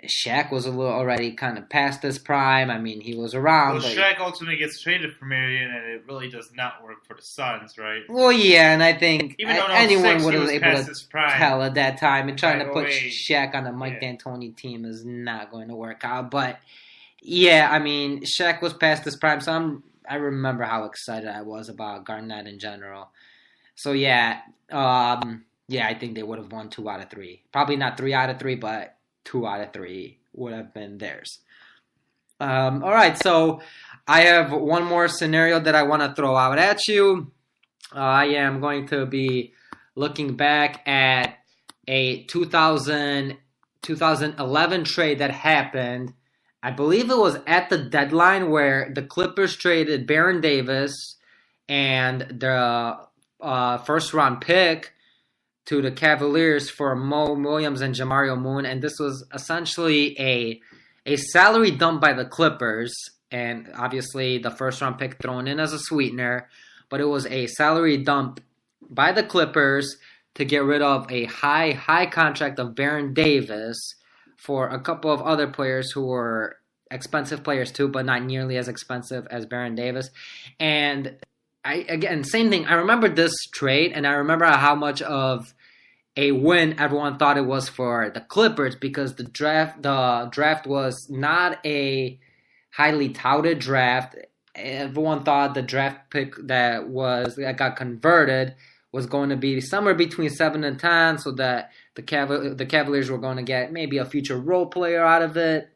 Shaq was a little already kind of past his prime. I mean, he was around, Well, but Shaq ultimately gets traded for Marion, and it really does not work for the Suns, right? well, yeah, and I think Even though in anyone '06 would he have was been able past to his prime tell at that time, and trying by to put '08. Shaq on a Mike Yeah. D'Antoni team is not going to work out. But yeah, I mean, Shaq was past his prime, so I remember how excited I was about Garnett in general. So yeah, I think they would have won 2 out of 3. Probably not 3 out of 3, but 2 out of 3 would have been theirs. All right, so I have one more scenario that I want to throw out at you. I am going to be looking back at a 2011 trade that happened. I believe it was at the deadline where the Clippers traded Baron Davis and the first round pick to the Cavaliers for Mo Williams and Jamario Moon, and this was essentially a salary dump by the Clippers, and obviously the first round pick thrown in as a sweetener, but it was a salary dump by the Clippers to get rid of a high contract of Baron Davis for a couple of other players who were expensive players too, but not nearly as expensive as Baron Davis. And again, same thing. I remember this trade, and I remember how much of a win everyone thought it was for the Clippers because the draft was not a highly touted draft. Everyone thought the draft pick that got converted was going to be somewhere between 7 and 10, so that the Cavaliers were going to get maybe a future role player out of it.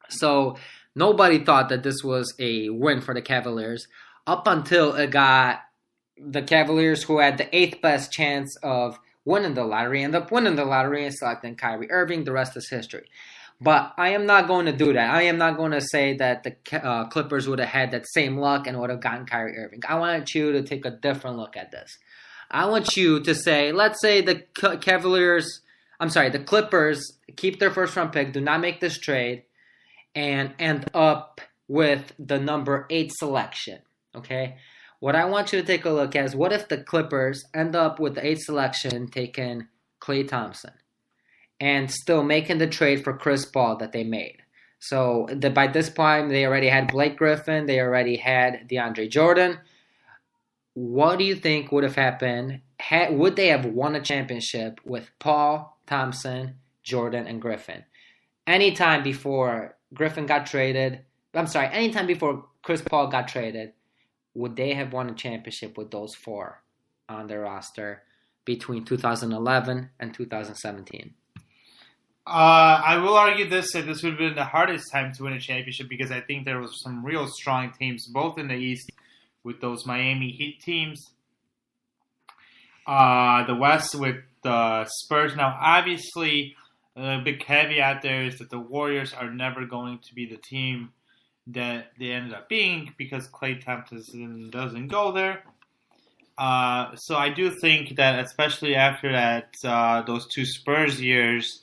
So nobody thought that this was a win for the Cavaliers up until it got the Cavaliers, who had the 8th best chance of winning the lottery, end up winning the lottery and selecting Kyrie Irving. The rest is history. But I am not going to do that. I am not going to say that the Clippers would have had that same luck and would have gotten Kyrie Irving. I want you to take a different look at this. I want you to say, let's say the Clippers keep their first round pick, do not make this trade, and end up with the number 8 selection. Okay? What I want you to take a look at is, what if the Clippers end up with the 8th selection taking Klay Thompson and still making the trade for Chris Paul that they made? So by this point, they already had Blake Griffin. They already had DeAndre Jordan. What do you think would have happened? Would they have won a championship with Paul, Thompson, Jordan, and Griffin? Anytime before anytime before Chris Paul got traded, would they have won a championship with those 4 on their roster between 2011 and 2017? I will argue that this would have been the hardest time to win a championship because I think there was some real strong teams, both in the East with those Miami Heat teams, the West with the Spurs. Now, obviously, the big caveat there is that the Warriors are never going to be the team that they ended up being because Klay Thompson doesn't go there. So I do think that, especially after that, those 2 Spurs years,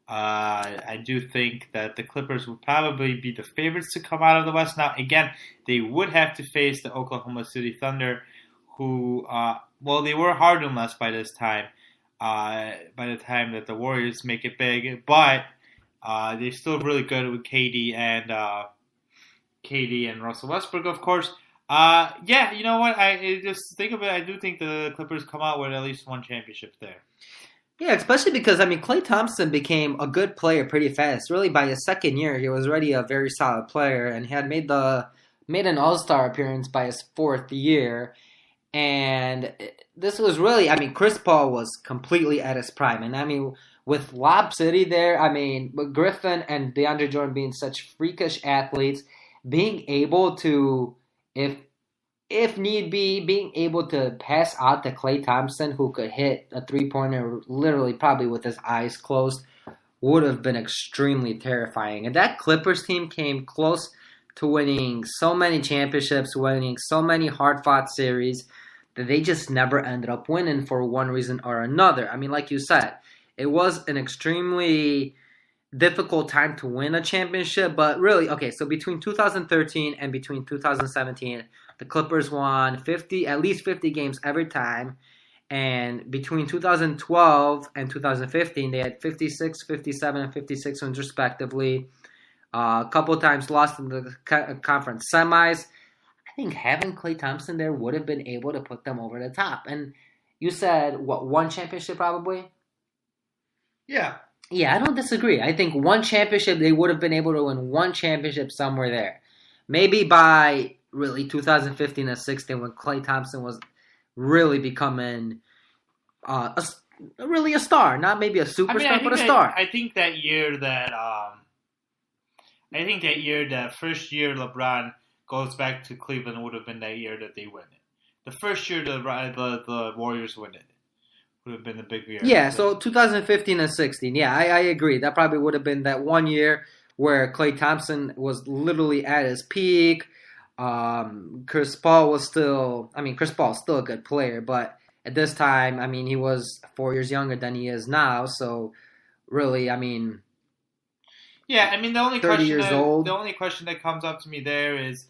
I do think that the Clippers would probably be the favorites to come out of the West. Now, again, they would have to face the Oklahoma City Thunder, who, they were hardened-less by this time, by the time that the Warriors make it big, but they're still really good with KD and Russell Westbrook, of course. You know what? I just think of it. I do think the Clippers come out with at least one championship there. Yeah, especially because, Klay Thompson became a good player pretty fast. Really, by his second year, he was already a very solid player and he had made an All-Star appearance by his 4th year. And this was really, Chris Paul was completely at his prime. And, with Lob City there, with Griffin and DeAndre Jordan being such freakish athletes, being able to, if need be, being able to pass out to Klay Thompson, who could hit a three-pointer literally probably with his eyes closed, would have been extremely terrifying. And that Clippers team came close to winning so many championships, winning so many hard-fought series, that they just never ended up winning for one reason or another. Like you said, it was an extremely difficult time to win a championship, but really, okay, so between 2013 and between 2017, the Clippers won at least 50 games every time, And between 2012 and 2015, they had 56, 57, and 56 wins respectively. A couple of times lost in the conference semis. I think having Klay Thompson there would have been able to put them over the top. And you said, what, one championship probably? Yeah. Yeah, I don't disagree. I think one championship, they would have been able to win one championship somewhere there. Maybe by really 2015 and 16 when Klay Thompson was really becoming really a star. Not maybe a superstar, but a star. I think that year that first year LeBron goes back to Cleveland would have been that year that they win it. The first year the Warriors win it would have been the big year. Yeah, so 2015 and 16. Yeah, I agree. That probably would have been that one year where Klay Thompson was literally at his peak. Chris Paul is still a good player, but at this time, I mean, he was 4 years younger than he is now. So really, I mean, yeah, I mean, the only 30 years old. The only question that comes up to me there is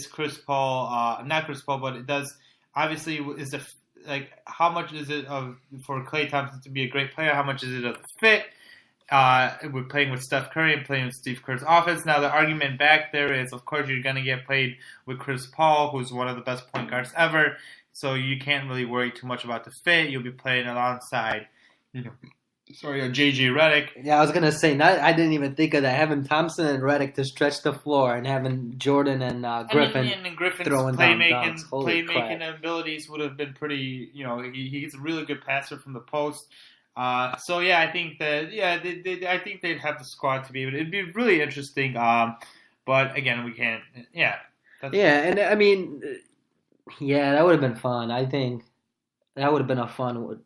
Chris Paul, not Chris Paul, but it does obviously how much is it for Klay Thompson to be a great player? How much is it of the fit? We're playing with Steph Curry and playing with Steve Kerr's offense. Now, the argument back there is, of course, you're going to get played with Chris Paul, who's one of the best point guards ever. So you can't really worry too much about the fit. You'll be playing alongside, JJ Redick. Yeah, I was going to say, I didn't even think of that. Having Thompson and Redick to stretch the floor and having Jordan and Griffin and Griffin's throwing playmaking abilities would have been pretty, he's a really good passer from the post. So yeah, I think I think they'd have the squad to be able to. It'd be really interesting. But again, we can't. Yeah. And I mean, that would have been fun. I think that would have been a fun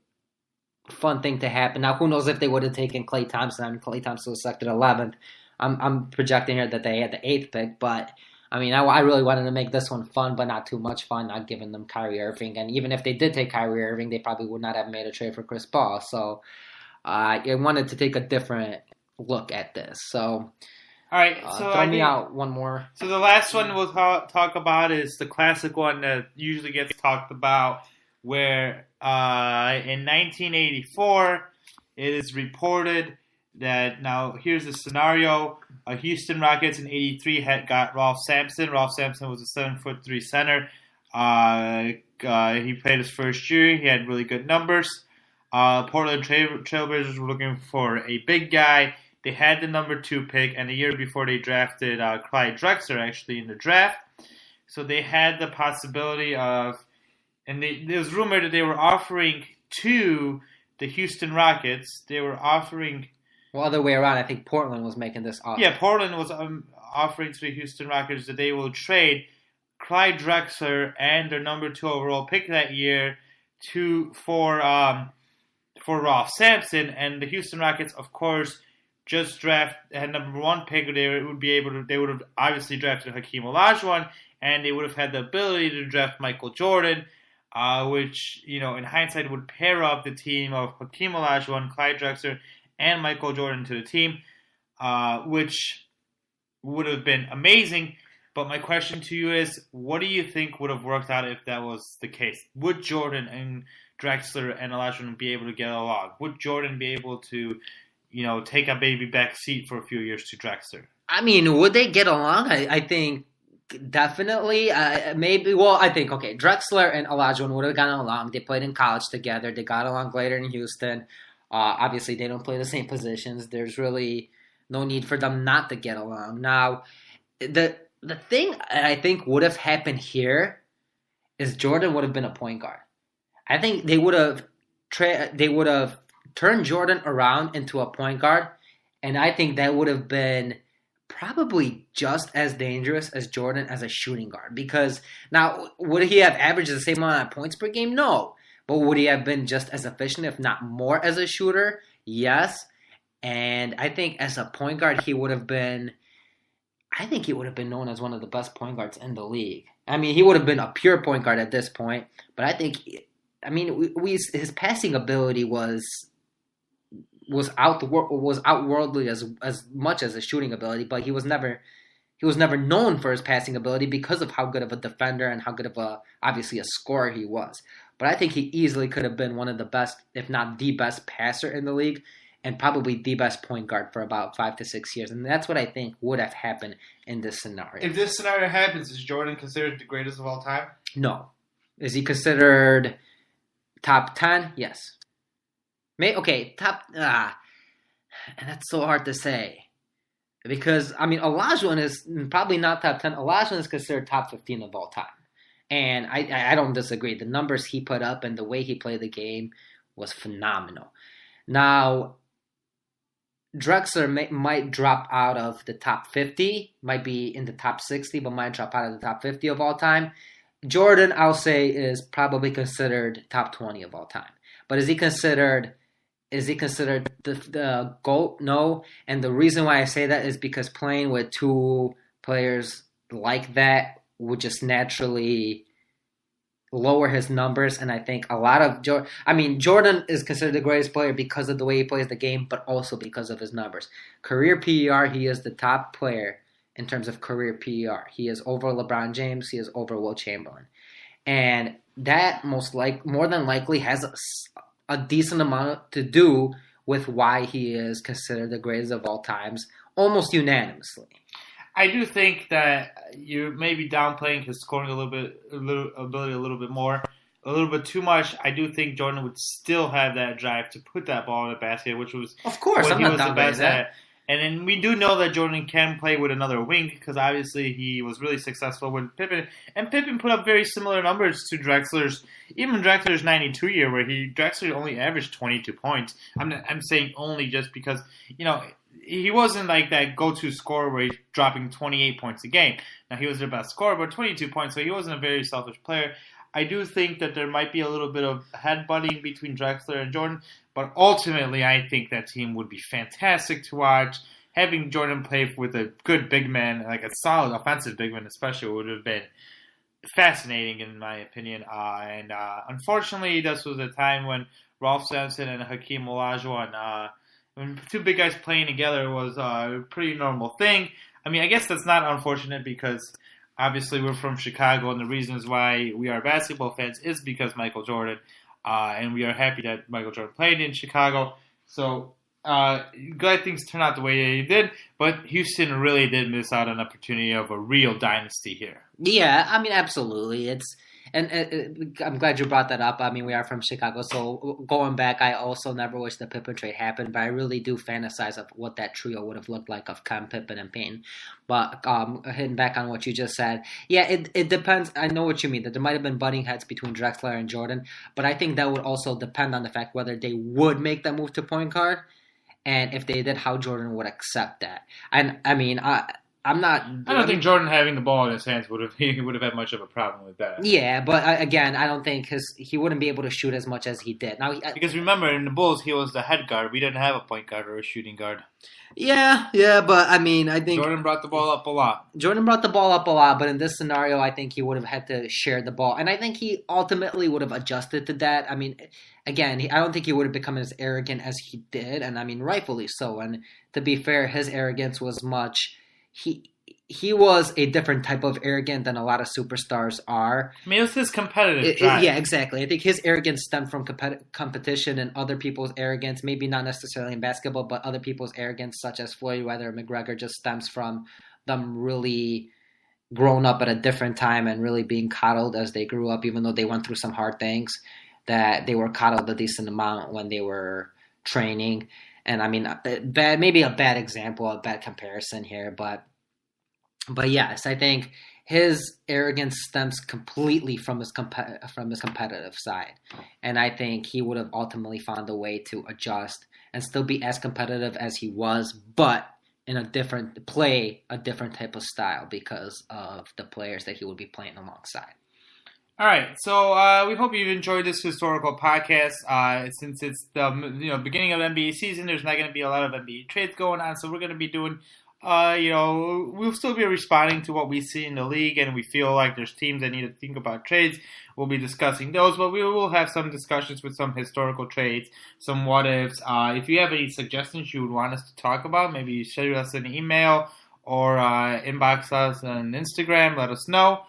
thing to happen. Now, who knows if they would have taken Klay Thompson? I mean, Klay Thompson was selected 11th. I'm projecting here that they had the 8th pick, but I mean, I really wanted to make this one fun, but not too much fun, not giving them Kyrie Irving. And even if they did take Kyrie Irving, they probably would not have made a trade for Chris Paul. So I wanted to take a different look at this. So, all right, so throw me out one more. So the last one we'll talk about is the classic one that usually gets talked about, where in 1984, it is reported that, now here's the scenario. Houston Rockets in '83 got Ralph Sampson. Ralph Sampson was a 7'3" center. He played his first year. He had really good numbers. Portland Trailblazers were looking for a big guy. They had the number 2 pick, and the year before they drafted Clyde Drexler actually in the draft. So they had the possibility of, and it was rumored that they were offering to the Houston Rockets. They were offering. Well, other way around, I think Portland was making this offer. Yeah, Portland was offering to the Houston Rockets that they will trade Clyde Drexler and their number 2 overall pick that year for Ralph Sampson. And the Houston Rockets, of course, just had number 1 pick. They would have obviously drafted Hakeem Olajuwon, and they would have had the ability to draft Michael Jordan, which in hindsight would pair up the team of Hakeem Olajuwon, Clyde Drexler, and Michael Jordan to the team, which would have been amazing. But my question to you is, what do you think would have worked out if that was the case? Would Jordan and Drexler and Olajuwon be able to get along? Would Jordan be able to, take a baby back seat for a few years to Drexler? I mean, would they get along? I think definitely. Maybe. Well, I think, okay, Drexler and Olajuwon would have gotten along. They played in college together. They got along later in Houston. Obviously, they don't play the same positions. There's really no need for them not to get along. Now, the thing I think would have happened here is Jordan would have been a point guard. I think they would have turned Jordan around into a point guard, and I think that would have been probably just as dangerous as Jordan as a shooting guard. Because now, would he have averaged the same amount of points per game? No. But would he have been just as efficient, if not more, as a shooter? Yes. And I think as a point guard, he would have been known as one of the best point guards in the league. I mean, he would have been a pure point guard at this point. But I think, his passing ability was outworldly as much as his shooting ability. But he was never known for his passing ability because of how good of a defender and how good of obviously a scorer he was. but I think he easily could have been one of the best, if not the best passer in the league, and probably the best point guard for about 5 to 6 years. And that's what I think would have happened in this scenario. If this scenario happens, is Jordan considered the greatest of all time? No. Is he considered top 10? Yes. Top. And that's so hard to say. Because, I mean, Olajuwon is probably not top 10. Olajuwon is considered top 15 of all time. And I don't disagree. The numbers he put up and the way he played the game was phenomenal. Now, Drexler might drop out of the top 50, might be in the top 60, but might drop out of the top 50 of all time. Jordan, I'll say, is probably considered top 20 of all time. But is he considered the GOAT? No. And the reason why I say that is because playing with two players like that would just naturally lower his numbers. And I think a lot of Jordan is considered the greatest player because of the way he plays the game, but also because of his numbers. Career PER, he is the top player in terms of career PER. He is over LeBron James. He is over Will Chamberlain. And that more than likely has a decent amount to do with why he is considered the greatest of all times, almost unanimously. I do think that you may be downplaying his scoring ability a little bit more, a little bit too much. I do think Jordan would still have that drive to put that ball in the basket, which was of course what he was the best at. And then we do know that Jordan can play with another wing because obviously he was really successful with Pippen. And Pippen put up very similar numbers to Drexler's, even Drexler's 92 year where Drexler only averaged 22 points. I'm saying only just because, he wasn't like that go-to scorer where he's dropping 28 points a game. Now, he was their best scorer, but 22 points, so he wasn't a very selfish player. I do think that there might be a little bit of headbutting between Drexler and Jordan, but ultimately I think that team would be fantastic to watch. Having Jordan play with a good big man, like a solid offensive big man especially, would have been fascinating in my opinion. And unfortunately, this was a time when Ralph Sampson and Hakeem Olajuwon, when two big guys playing together was a pretty normal thing. I mean, I guess that's not unfortunate because obviously we're from Chicago, and the reasons why we are basketball fans is because Michael Jordan, and we are happy that Michael Jordan played in Chicago. So glad things turned out the way they did, but Houston really did miss out on an opportunity of a real dynasty here. Yeah, I mean, absolutely. I'm glad you brought that up. I mean, we are from Chicago, so going back, I also never wish the Pippen trade happened, but I really do fantasize of what that trio would have looked like of Cam, Pippen, and Payne. But hitting back on what you just said, yeah, it depends. I know what you mean, that there might have been butting heads between Drexler and Jordan, but I think that would also depend on the fact whether they would make that move to point guard, and if they did, how Jordan would accept that. And I mean, I don't think Jordan having the ball in his hands would have had much of a problem with that. Yeah, but again, I don't think he wouldn't be able to shoot as much as he did. Now, because remember, in the Bulls, he was the head guard. We didn't have a point guard or a shooting guard. Yeah, but I mean, I think Jordan brought the ball up a lot. But in this scenario, I think he would have had to share the ball, and I think he ultimately would have adjusted to that. I mean, again, I don't think he would have become as arrogant as he did, and I mean, rightfully so. And to be fair, his arrogance was much. He was a different type of arrogant than a lot of superstars are. I mean, it was his competitive drive. Yeah, exactly. I think his arrogance stemmed from competition and other people's arrogance, maybe not necessarily in basketball, but other people's arrogance, such as Floyd Mayweather and McGregor, just stems from them really growing up at a different time and really being coddled as they grew up, even though they went through some hard things, that they were coddled a decent amount when they were training. And I mean, maybe a bad example, a bad comparison here, but yes, I think his arrogance stems completely from his competitive side, and I think he would have ultimately found a way to adjust and still be as competitive as he was, but in a different type of style because of the players that he would be playing alongside. All right, so we hope you've enjoyed this historical podcast. Since it's the beginning of the NBA season, there's not going to be a lot of NBA trades going on, so we're going to be doing, we'll still be responding to what we see in the league, and we feel like there's teams that need to think about trades. We'll be discussing those, but we will have some discussions with some historical trades, some what ifs. If you have any suggestions you would want us to talk about, maybe send us an email or inbox us on Instagram. Let us know.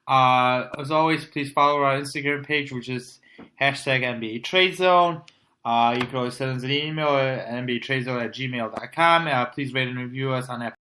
As always, please follow our Instagram page, which is hashtag NBA Trade Zone. You can always send us an email at nbatradezone@gmail.com. Please rate and review us on Apple